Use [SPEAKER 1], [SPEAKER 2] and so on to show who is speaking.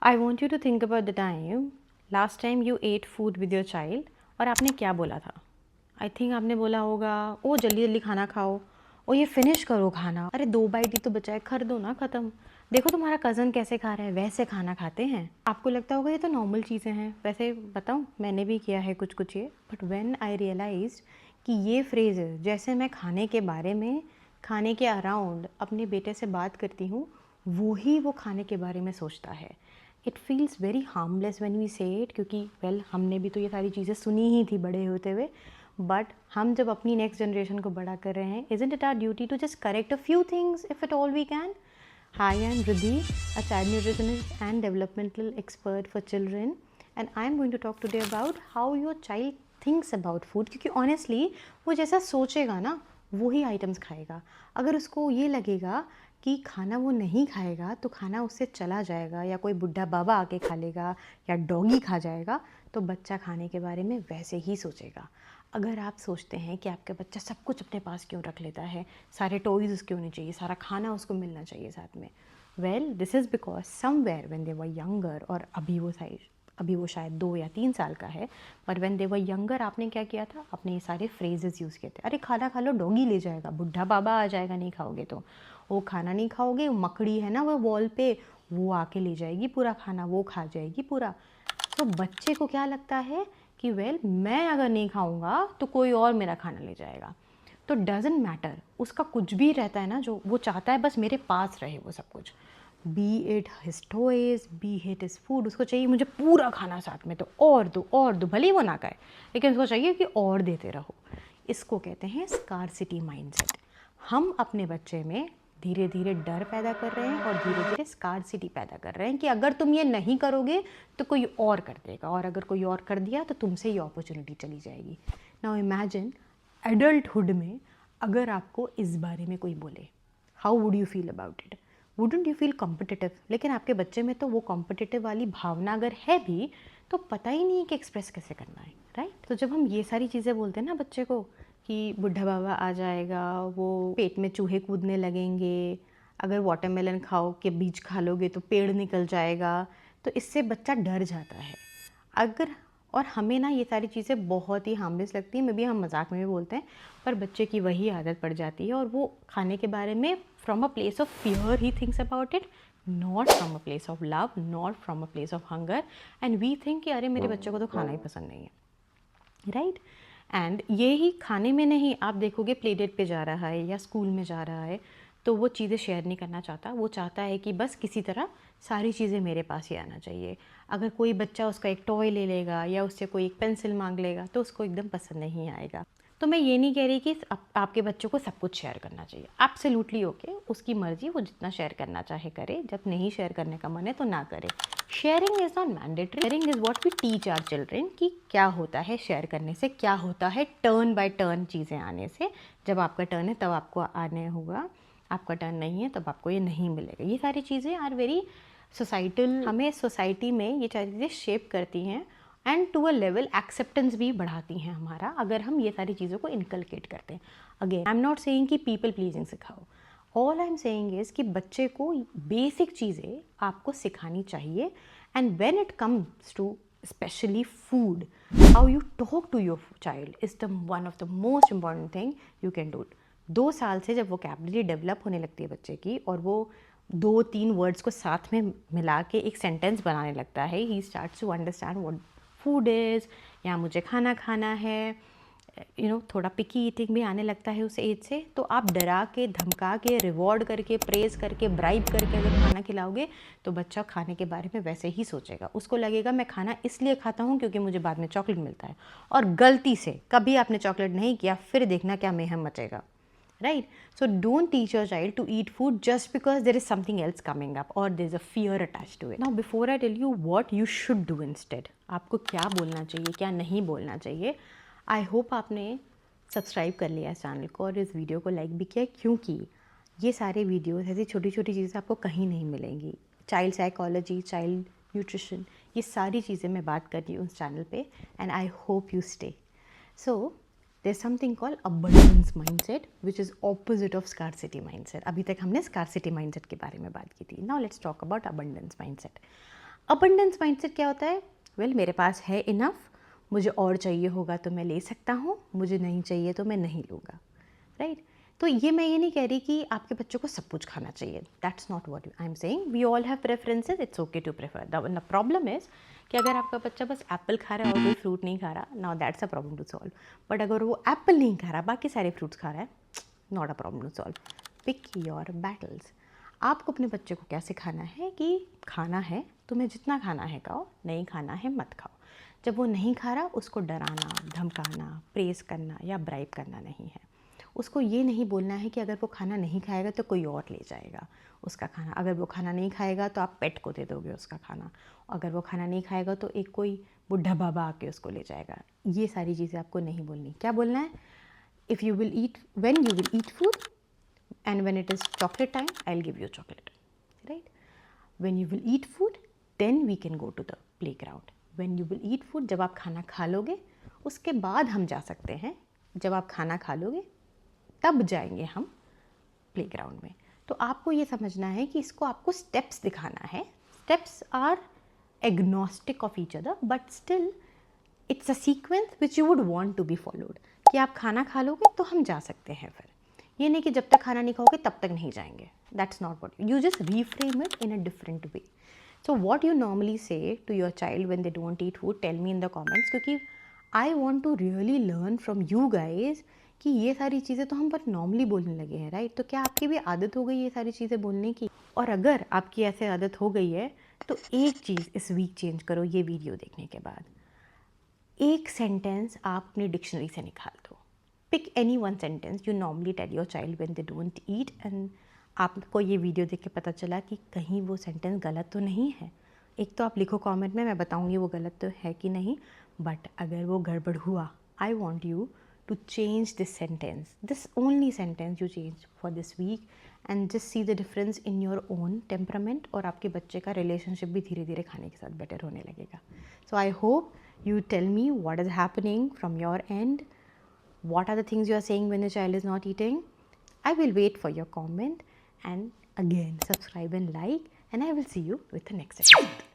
[SPEAKER 1] I want you to think about the time last time you ate food with your child और आपने क्या बोला था। I think आपने बोला होगा ओ जल्दी जल्दी खाना खाओ, ओ ये फिनिश करो खाना, अरे 2 बाइट ही तो बचा है, कर दो ना ख़त्म। देखो तुम्हारा कज़न कैसे खा रहा है, वैसे खाना खाते हैं। आपको लगता होगा ये तो नॉर्मल चीज़ें हैं। वैसे बताऊँ, मैंने भी किया है कुछ कुछ ये, बट व्हेन आई रियलाइज्ड कि ये फ्रेज़ जैसे मैं खाने के बारे में, खाने के अराउंड अपने बेटे से बात करती हूँ, वो खाने के बारे में सोचता है। It feels very harmless when we say it, क्योंकि वेल हमने भी तो ये सारी चीज़ें सुनी ही थी बड़े होते हुए। बट हम जब अपनी नेक्स्ट जनरेशन को बड़ा कर रहे हैं, isn't it our duty to just correct a few things if it all we can. Hi, I'm Riddhi, a child nutritionist and developmental expert for children, and I'm going to talk today about how your child thinks about food. क्योंकि honestly वो जैसा सोचेगा ना वही items खाएगा। अगर उसको ये लगेगा कि खाना वो नहीं खाएगा तो खाना उससे चला जाएगा, या कोई बुढ़ा बाबा आके खा लेगा, या डॉगी खा जाएगा, तो बच्चा खाने के बारे में वैसे ही सोचेगा। अगर आप सोचते हैं कि आपका बच्चा सब कुछ अपने पास क्यों रख लेता है, सारे टॉयज़ उसके होने चाहिए, सारा खाना उसको मिलना चाहिए साथ में, well this is because somewhere when they were younger, और अभी वो शायद 2 या 3 साल का है, but when they were younger आपने क्या किया था, आपने ये सारे फ्रेजेस यूज़ किए थे। अरे खाना खा लो, डॉगी ले जाएगा, बुढ़ा बाबा आ जाएगा नहीं खाओगे तो, वो खाना नहीं खाओगे, मकड़ी है ना वो वॉल पे, वो आके ले जाएगी पूरा खाना, वो खा जाएगी पूरा। तो बच्चे को क्या लगता है कि वेल मैं अगर नहीं खाऊंगा तो कोई और मेरा खाना ले जाएगा। तो डजेंट मैटर उसका कुछ भी रहता है ना, जो वो चाहता है बस मेरे पास रहे वो सब कुछ, B it his toys, B it his food. उसको चाहिए मुझे पूरा खाना साथ में, तो और दो भले ही वो ना खाए, लेकिन उसको चाहिए कि और देते रहो। इसको कहते हैं स्कार्सिटी माइंडसेट। हम अपने बच्चे में धीरे धीरे डर पैदा कर रहे हैं और धीरे धीरे स्कार्सिटी पैदा कर रहे हैं कि अगर तुम ये नहीं करोगे तो कोई और कर देगा, और अगर कोई और कर दिया तो तुमसे ये अपॉर्चुनिटी चली जाएगी। नाउ इमेजिन एडल्टहुड में अगर आपको इस बारे में कोई बोले, how would you feel about it? Wouldn't you feel competitive? लेकिन आपके बच्चे में तो वो कॉम्पिटिटिव वाली भावना अगर है भी तो पता ही नहीं है कि एक्सप्रेस कैसे करना है, राइट? तो जब हम ये सारी चीज़ें बोलते हैं ना बच्चे को कि बुढ़ा बाबा आ जाएगा, वो पेट में चूहे कूदने लगेंगे, अगर वाटरमेलन खाओ के बीज खा लोगे तो पेड़ निकल जाएगा, तो इससे बच्चा डर जाता है। अगर और हमें ना ये सारी चीज़ें बहुत ही हार्मलेस लगती हैं, मे बी हम मजाक में भी बोलते हैं, पर बच्चे की वही आदत पड़ जाती है और वो खाने के बारे में from a place of fear he thinks about it, not from a place of love, not from a place of hunger, and we think कि अरे मेरे बच्चे को तो खाना ही पसंद नहीं है, राइट? एंड ये ही खाने में नहीं, आप देखोगे प्ले डेट पे जा रहा है या स्कूल में जा रहा है तो वो चीज़ें शेयर नहीं करना चाहता, वो चाहता है कि बस किसी तरह सारी चीज़ें मेरे पास ही आना चाहिए। अगर कोई बच्चा उसका एक टॉय ले लेगा या उससे कोई एक पेंसिल मांग लेगा तो उसको एकदम पसंद नहीं आएगा। तो मैं ये नहीं कह रही कि आपके बच्चों को सब कुछ शेयर करना चाहिए, एब्सोल्युटली ओके, उसकी मर्जी, वो जितना शेयर करना चाहे करे, जब नहीं शेयर करने का मन है तो ना करे। Sharing is not mandatory, sharing is what we teach our children कि क्या होता है शेयर करने से, क्या होता है टर्न बाय टर्न चीज़ें आने से। जब आपका टर्न है तब आपको आने होगा, आपका टर्न नहीं है तब आपको ये नहीं मिलेगा। ये सारी चीज़ें आर वेरी सोसाइटल, हमें सोसाइटी में ये सारी चीज़ें शेप करती हैं and to a level acceptance भी बढ़ाती हैं हमारा, अगर हम ये सारी चीज़ों को इनकलकेट करते हैं। Again I am not saying कि पीपल प्लीजिंग सिखाओ, all I am saying is कि बच्चे को बेसिक चीज़ें आपको सिखानी चाहिए, and when it comes to specially food, how you talk to your child is the one of the most important thing you can do. 2 साल से जब वोकैबुलरी डेवलप होने लगती है बच्चे की और वो 2-3 वर्ड्स को साथ में मिला के एक सेंटेंस बनाने लगता है, he starts to understand what food is, या मुझे खाना खाना है, थोड़ा पिकी ईटिंग भी आने लगता है उस एज से। तो आप डरा के, धमका के, रिवॉर्ड करके, प्रेज़ करके, ब्राइब करके अगर खाना खिलाओगे तो बच्चा खाने के बारे में वैसे ही सोचेगा। उसको लगेगा मैं खाना इसलिए खाता हूँ क्योंकि मुझे बाद में चॉकलेट मिलता है, और गलती से कभी आपने चॉकलेट नहीं किया, फिर देखना क्या mayhem मचेगा, right? So don't teach your child to eat food just because there is something else coming up or there's a fear attached to it. Now before I tell you what you should do instead, आपको क्या बोलना चाहिए, क्या नहीं बोलना चाहिए, I hope आपने subscribe कर लिया इस चैनल को और इस वीडियो को लाइक भी किया, क्योंकि ये सारे वीडियोस ऐसी छोटी छोटी चीज़ें आपको कहीं नहीं मिलेंगी। चाइल्ड साइकोलॉजी, चाइल्ड न्यूट्रिशन, ये सारी चीज़ें मैं बात कर रही हूँ उस चैनल पे, and I hope you stay. So there's something called abundance mindset which is opposite of scarcity mindset. अभी तक हमने scarcity mindset के बारे में बात की थी. Now let's talk about abundance mindset. Abundance mindset क्या होता है? वेल मेरे पास है इनफ, मुझे और चाहिए होगा तो मैं ले सकता हूँ, मुझे नहीं चाहिए तो मैं नहीं लूँगा, राइट? तो ये मैं ये नहीं कह रही कि आपके बच्चों को सब कुछ खाना चाहिए, that's not what I am saying. We all have preferences, it's okay to prefer. The problem is कि अगर आपका बच्चा बस एप्पल खा रहा है और कोई फ्रूट नहीं खा रहा, now that's a problem to solve. But अगर वो एप्पल नहीं खा रहा, बाकी सारे फ्रूट्स खा रहा है, not a problem to solve. Pick your battles. आपको अपने बच्चे को क्या सिखाना है कि खाना है, तुम्हें जितना खाना है खाओ, नहीं खाना है मत खाओ। जब वो नहीं खा रहा, उसको डराना, धमकाना, प्रेस करना या ब्राइब करना नहीं है। उसको ये नहीं बोलना है कि अगर वो खाना नहीं खाएगा तो कोई और ले जाएगा उसका खाना। अगर वो खाना नहीं खाएगा तो आप पेट को दे दोगे उसका खाना। अगर वो खाना नहीं खाएगा तो एक कोई बुढ़ा बाबा आके उसको ले जाएगा। ये सारी चीज़ें आपको नहीं बोलनी। क्या बोलना है? If you will eat, when you will eat food and when it is chocolate time, I'll give you chocolate, right? When you will eat food, then we can go to the playground. When you will eat food, जब आप खाना खा लोगे उसके बाद हम जा सकते हैं। जब आप खाना खा लोगे तब जाएंगे हम प्लेग्राउंड में। तो आपको ये समझना है कि इसको आपको स्टेप्स दिखाना है। Steps are agnostic of each other, but still it's a sequence which you would want to be followed. कि आप खाना खा लोगे तो हम जा सकते हैं। फिर ये नहीं कि जब तक खाना नहीं खाओगे तब तक नहीं जाएंगे, that's not what you just reframe it in a different way. So what you normally say to your child when they don't eat food, tell me in the comments, क्योंकि I want to really learn from you guys कि ये सारी चीज़ें तो हम पर normally बोलने लगे हैं, राइट? तो क्या आपकी भी आदत हो गई ये सारी चीज़ें बोलने की? और अगर आपकी ऐसे आदत हो गई है तो एक चीज़ इस वीक चेंज करो। ये वीडियो देखने के बाद एक सेंटेंस आप अपनी डिक्शनरी से निकाल दो। Pick any one sentence you normally tell your child when they don't eat, and आपको ये वीडियो देख के पता चला कि कहीं वो सेंटेंस गलत तो नहीं है। एक तो आप लिखो कमेंट में, मैं बताऊंगी वो गलत तो है कि नहीं, बट अगर वो गड़बड़ हुआ, आई want you to change this sentence, this only sentence you change for this week, and just see the difference in your own temperament, और आपके बच्चे का रिलेशनशिप भी धीरे धीरे खाने के साथ बेटर होने लगेगा। So I hope you tell me what is happening from your end, what are the things you are saying when the child is not eating. I will wait for your comment, and again subscribe and like, and I will see you with the next episode.